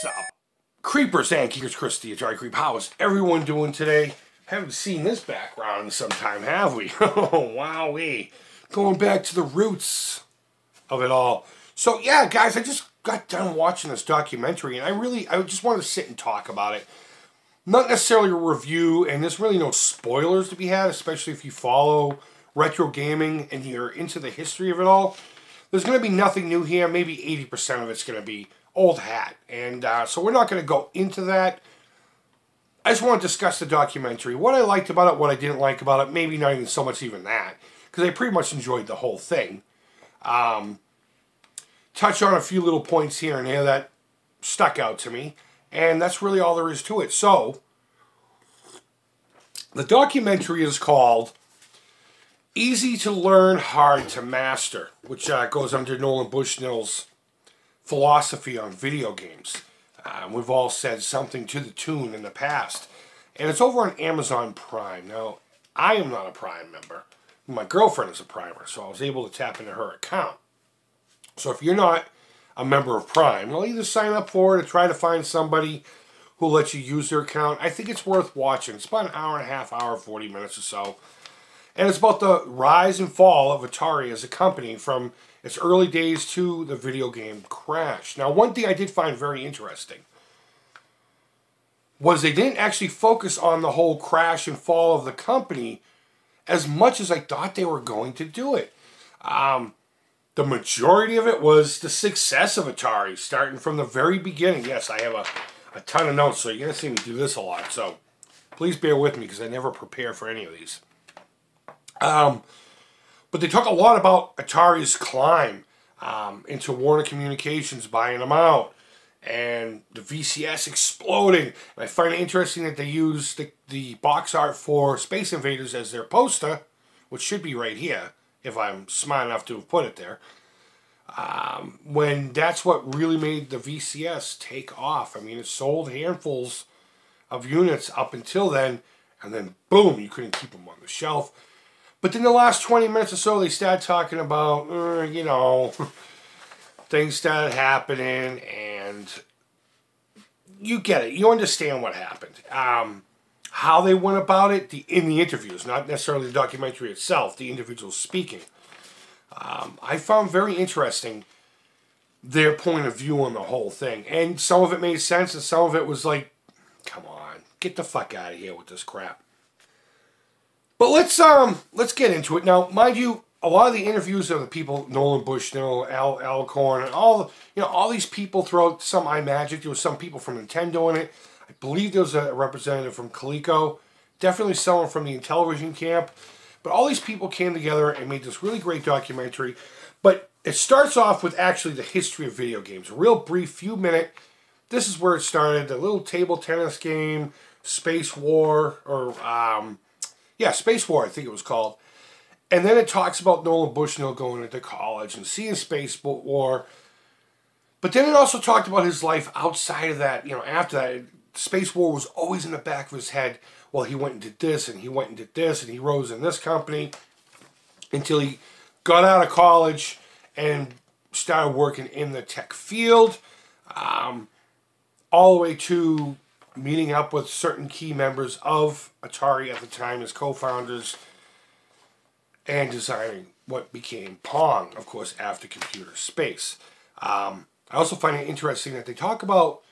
What's up? Creepers and Geekers, Chris the Atari Creep. How is everyone doing today? Haven't seen this background in some time, have we? Oh, wowee. Going back to the roots of it all. So, yeah, guys, I just got done watching this documentary, and I just wanted to sit and talk about it. Not necessarily a review, and there's really no spoilers to be had, especially if you follow retro gaming and you're into the history of it all. There's going to be nothing new here. Maybe 80% of it's going to be old hat. And so we're not going to go into that. I just want to discuss the documentary. What I liked about it, what I didn't like about it. Maybe not even so much even that. Because I pretty much enjoyed the whole thing. Touch on a few little points here and there that stuck out to me. And that's really all there is to it. So, the documentary is called Easy to Learn, Hard to Master, which goes under Nolan Bushnell's philosophy on video games. We've all said something to the tune in the past. And it's over on Amazon Prime. Now, I am not a Prime member. My girlfriend is a Primer, so I was able to tap into her account. So if you're not a member of Prime, well, either sign up for it or try to find somebody who lets you use their account. I think it's worth watching. It's about an hour and a half, 40 minutes or so. And it's about the rise and fall of Atari as a company from its early days to the video game crash. Now, one thing I did find very interesting was they didn't actually focus on the whole crash and fall of the company as much as I thought they were going to do it. The majority of it was the success of Atari, starting from the very beginning. Yes, I have a ton of notes, so you're going to see me do this a lot. So please bear with me because I never prepare for any of these. But they talk a lot about Atari's climb into Warner Communications buying them out and the VCS exploding. And I find it interesting that they use the box art for Space Invaders as their poster, which should be right here, if I'm smart enough to have put it there. When that's what really made the VCS take off. I mean, it sold handfuls of units up until then, and then boom, you couldn't keep them on the shelf. But then the last 20 minutes or so, they started talking about, things started happening, and you get it. You understand what happened. How they went about it in the interviews, not necessarily the documentary itself, the individuals speaking. I found very interesting their point of view on the whole thing. And some of it made sense, and some of it was like, come on, get the fuck out of here with this crap. But let's get into it. Now, mind you, a lot of the interviews of the people, Nolan Bushnell, Al Korn, and all these people throughout some iMagic. There was some people from Nintendo in it. I believe there was a representative from Coleco. Definitely someone from the Intellivision camp. But all these people came together and made this really great documentary. But it starts off with actually the history of video games. A real brief few minute. This is where it started. The little table tennis game, Space War, or Space War, I think it was called. And then it talks about Nolan Bushnell going into college and seeing Space War. But then it also talked about his life outside of that. After that, Space War was always in the back of his head. Well, he went and did this, and he went and did this, and he rose in this company until he got out of college and started working in the tech field, all the way to meeting up with certain key members of Atari at the time as co-founders and designing what became Pong, of course, after Computer Space. I also find it interesting that they talk about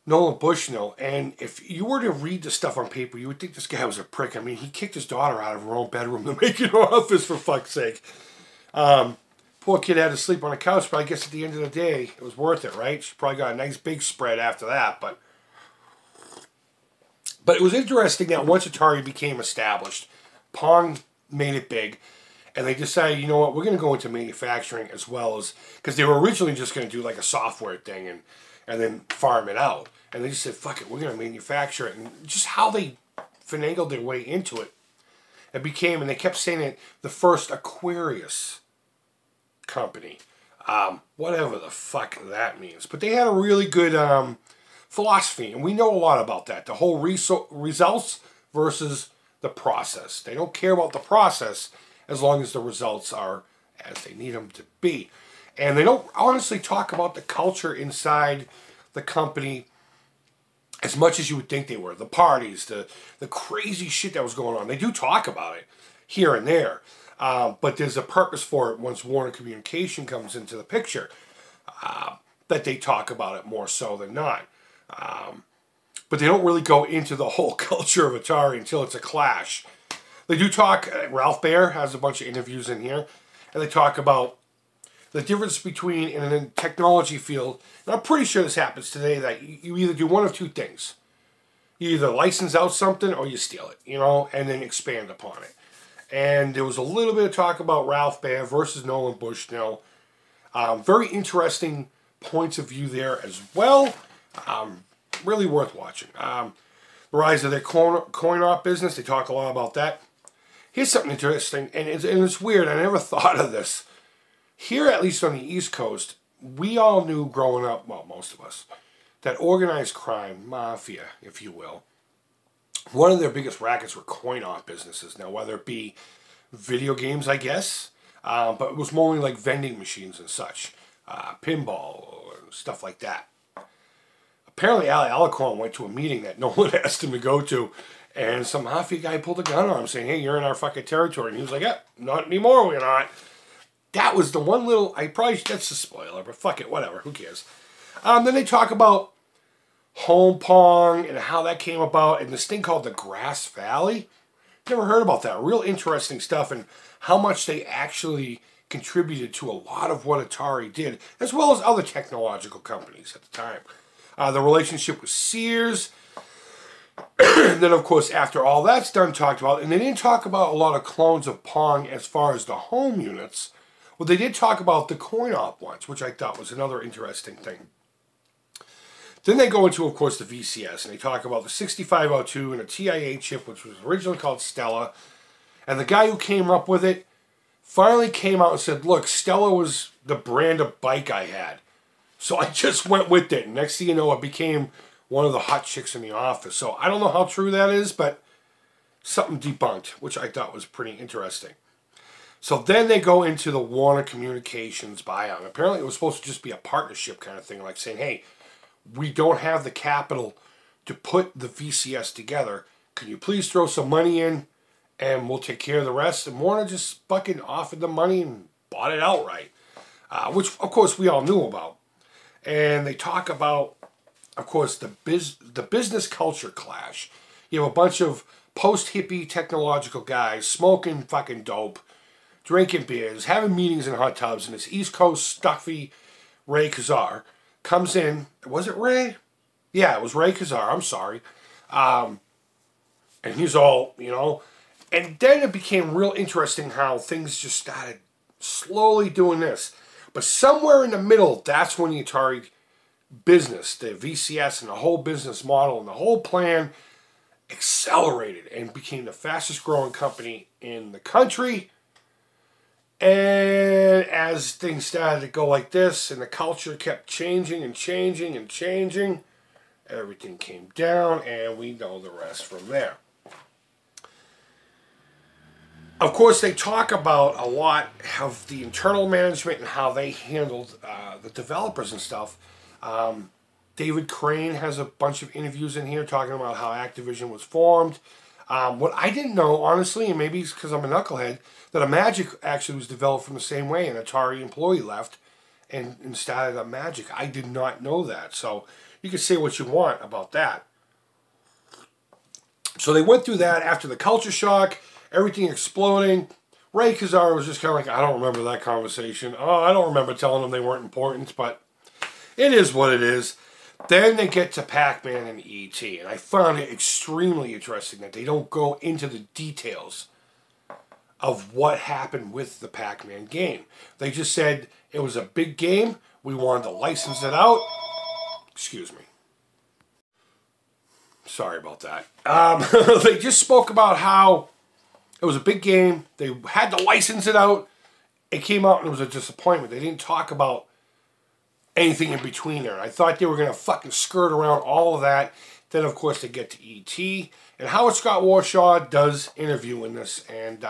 Nolan Bushnell, and if you were to read the stuff on paper, you would think this guy was a prick. I mean, he kicked his daughter out of her own bedroom to make an office, for fuck's sake. Poor kid had to sleep on a couch, but I guess at the end of the day, it was worth it, right? She probably got a nice big spread after that, but it was interesting that once Atari became established, Pong made it big, and they decided, you know what, we're going to go into manufacturing as well as, because they were originally just going to do like a software thing and then farm it out. And they just said, fuck it, we're going to manufacture it. And just how they finagled their way into it, it became, and they kept saying it, the first Aquarius company. Whatever the fuck that means. But they had a really good philosophy, and we know a lot about that. The whole results versus the process. They don't care about the process as long as the results are as they need them to be. And they don't honestly talk about the culture inside the company as much as you would think they were. The parties, the crazy shit that was going on. They do talk about it here and there. But there's a purpose for it once Warner Communication comes into the picture. That they talk about it more so than not. But they don't really go into the whole culture of Atari until it's a clash. They do talk, Ralph Baer has a bunch of interviews in here, and they talk about the difference between, in a technology field, and I'm pretty sure this happens today, that you either do one of two things. You either license out something or you steal it, you know, and then expand upon it. And there was a little bit of talk about Ralph Baer versus Nolan Bushnell. Very interesting points of view there as well. Really worth watching. The rise of their coin op business, they talk a lot about that. Here's something interesting, and it's weird, I never thought of this. Here, at least on the East Coast, we all knew growing up, well, most of us, that organized crime, mafia, if you will, one of their biggest rackets were coin-op businesses. Now, whether it be video games, I guess, but it was more like vending machines and such, pinball, or stuff like that. Apparently, Ali Alicorn went to a meeting that Nolan asked him to go to, and some mafia guy pulled a gun on him saying, hey, you're in our fucking territory. And he was like, yeah, not anymore, we're not. That was the one little, that's a spoiler, but fuck it, whatever, who cares. Then they talk about home pong and how that came about and this thing called the Grass Valley. Never heard about that. Real interesting stuff and how much they actually contributed to a lot of what Atari did, as well as other technological companies at the time. The relationship with Sears. And then, of course, after all that's done, talked about, and they didn't talk about a lot of clones of Pong as far as the home units. Well, they did talk about the coin-op ones, which I thought was another interesting thing. Then they go into, of course, the VCS, and they talk about the 6502 and a TIA chip, which was originally called Stella. And the guy who came up with it finally came out and said, look, Stella was the brand of bike I had. So I just went with it. And next thing you know, it became one of the hot chicks in the office. So I don't know how true that is, but something debunked, which I thought was pretty interesting. So then they go into the Warner Communications buyout. Apparently it was supposed to just be a partnership kind of thing, like saying, hey, we don't have the capital to put the VCS together. Can you please throw some money in and we'll take care of the rest? And Warner just fucking offered the money and bought it outright, which, of course, we all knew about. And they talk about, of course, the business culture clash. You have a bunch of post-hippie technological guys smoking fucking dope, drinking beers, having meetings in hot tubs, and this East Coast stuffy Ray Kazar comes in. Was it Ray? Yeah, it was Ray Kazar. I'm sorry. And he's all, you know. And then it became real interesting how things just started slowly doing this. But somewhere in the middle, that's when the Atari business, the VCS and the whole business model and the whole plan accelerated and became the fastest growing company in the country. And as things started to go like this and the culture kept changing and changing and changing, everything came down and we know the rest from there. Of course, they talk about a lot of the internal management and how they handled the developers and stuff. David Crane has a bunch of interviews in here talking about how Activision was formed. What I didn't know, honestly, and maybe it's because I'm a knucklehead, that a Magic actually was developed from the same way. An Atari employee left and started a Magic. I did not know that. So you can say what you want about that. So they went through that after the culture shock, everything exploding. Ray Kazar was just kind of like, I don't remember that conversation. Oh, I don't remember telling them they weren't important, but it is what it is. Then they get to Pac-Man and E.T., and I found it extremely interesting that they don't go into the details of what happened with the Pac-Man game. They just said it was a big game, we wanted to license it out. Excuse me. Sorry about that. They just spoke about how it was a big game, they had to license it out, it came out and it was a disappointment. They didn't talk about anything in between there. I thought they were going to fucking skirt around all of that. Then, of course, they get to E.T. And Howard Scott Warshaw does interview in this and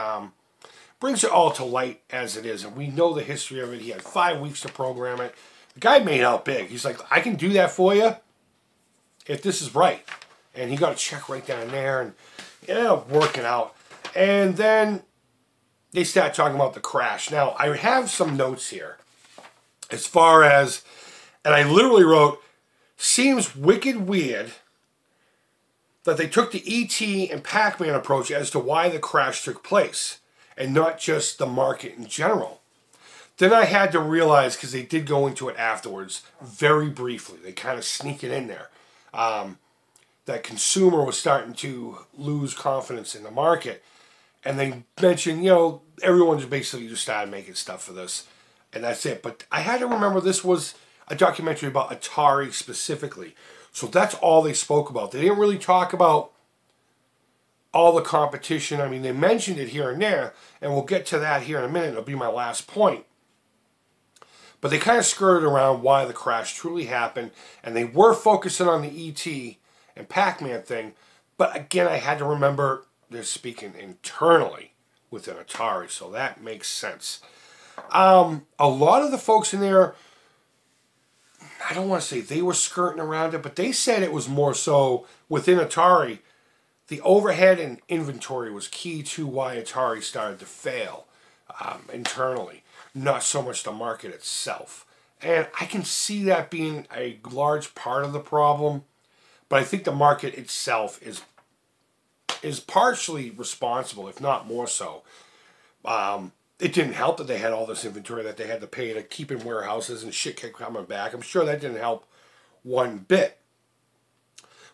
brings it all to light as it is. And we know the history of it. He had 5 weeks to program it. The guy made out big. He's like, I can do that for you if this is right. And he got a check right down there, and working out. And then they start talking about the crash. Now, I have some notes here as far as, and I literally wrote, seems wicked weird that they took the E.T. and Pac-Man approach as to why the crash took place, and not just the market in general. Then I had to realize, because they did go into it afterwards, very briefly, they kind of sneak it in there, that consumer was starting to lose confidence in the market. And they mentioned, everyone just basically just started making stuff for this, and that's it. But I had to remember this was a documentary about Atari specifically. So that's all they spoke about. They didn't really talk about all the competition. I mean, they mentioned it here and there, and we'll get to that here in a minute. It'll be my last point. But they kind of skirted around why the crash truly happened, and they were focusing on the E.T. and Pac-Man thing. But again, I had to remember they're speaking internally within Atari, so that makes sense. A lot of the folks in there, I don't want to say they were skirting around it, but they said it was more so within Atari, the overhead and inventory was key to why Atari started to fail internally, not so much the market itself. And I can see that being a large part of the problem, but I think the market itself is partially responsible, if not more so. It didn't help that they had all this inventory that they had to pay to keep in warehouses and shit kept coming back. I'm sure that didn't help one bit.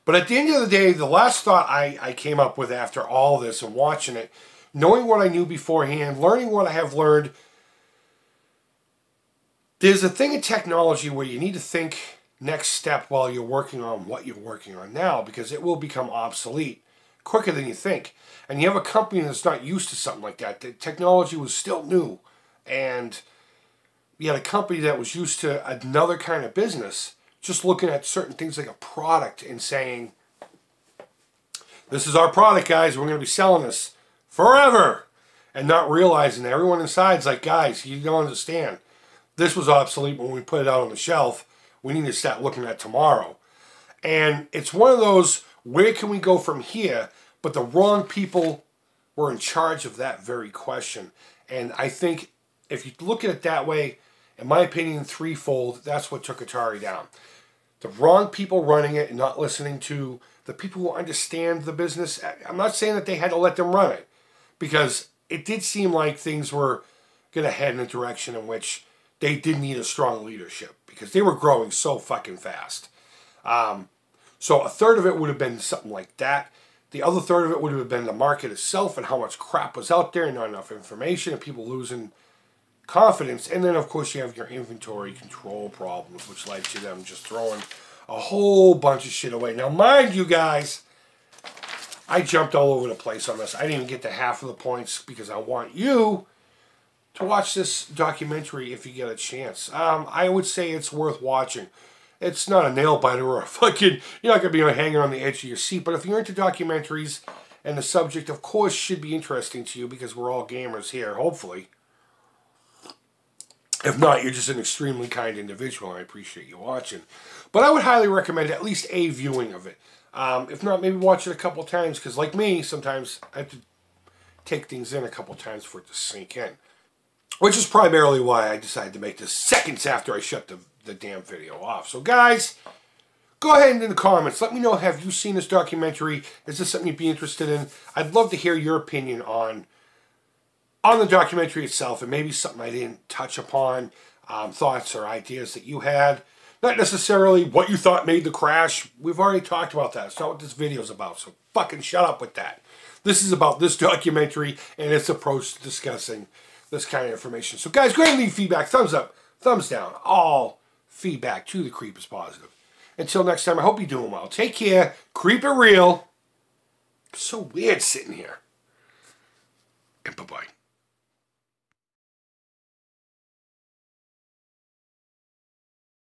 But at the end of the day, the last thought I came up with after all this and watching it, knowing what I knew beforehand, learning what I have learned, there's a thing in technology where you need to think next step while you're working on what you're working on now, because it will become obsolete quicker than you think. And you have a company that's not used to something like that. The technology was still new. And you had a company that was used to another kind of business, just looking at certain things like a product and saying, this is our product, guys. We're going to be selling this forever. And not realizing that everyone inside's like, guys, you don't understand. This was obsolete when we put it out on the shelf. We need to start looking at tomorrow. And it's one of those, where can we go from here? But the wrong people were in charge of that very question. And I think if you look at it that way, in my opinion, threefold, that's what took Atari down. The wrong people running it and not listening to the people who understand the business. I'm not saying that they had to let them run it, because it did seem like things were going to head in a direction in which they did need a strong leadership, because they were growing so fucking fast. So a third of it would have been something like that. The other third of it would have been the market itself and how much crap was out there and not enough information and people losing confidence. And then, of course, you have your inventory control problems, which led to them just throwing a whole bunch of shit away. Now, mind you guys, I jumped all over the place on this. I didn't even get to half of the points because I want you to watch this documentary if you get a chance. I would say it's worth watching. It's not a nail biter or a fucking, you're not going to be hanging on the edge of your seat. But if you're into documentaries, and the subject, of course, should be interesting to you, because we're all gamers here, hopefully. If not, you're just an extremely kind individual, and I appreciate you watching. But I would highly recommend at least a viewing of it. If not, maybe watch it a couple times, because like me, sometimes I have to take things in a couple times for it to sink in. Which is primarily why I decided to make this seconds after I shut the damn video off. So guys, go ahead and in the comments, let me know, have you seen this documentary? Is this something you'd be interested in? I'd love to hear your opinion on the documentary itself, and maybe something I didn't touch upon, thoughts or ideas that you had. Not necessarily what you thought made the crash. We've already talked about that. It's not what this video is about, so fucking shut up with that. This is about this documentary and its approach to discussing this kind of information. So guys, go ahead and leave feedback. Thumbs up, thumbs down. All feedback to the Creep is positive. Until next time, I hope you're doing well. Take care. Creep it real. It's so weird sitting here. And bye-bye.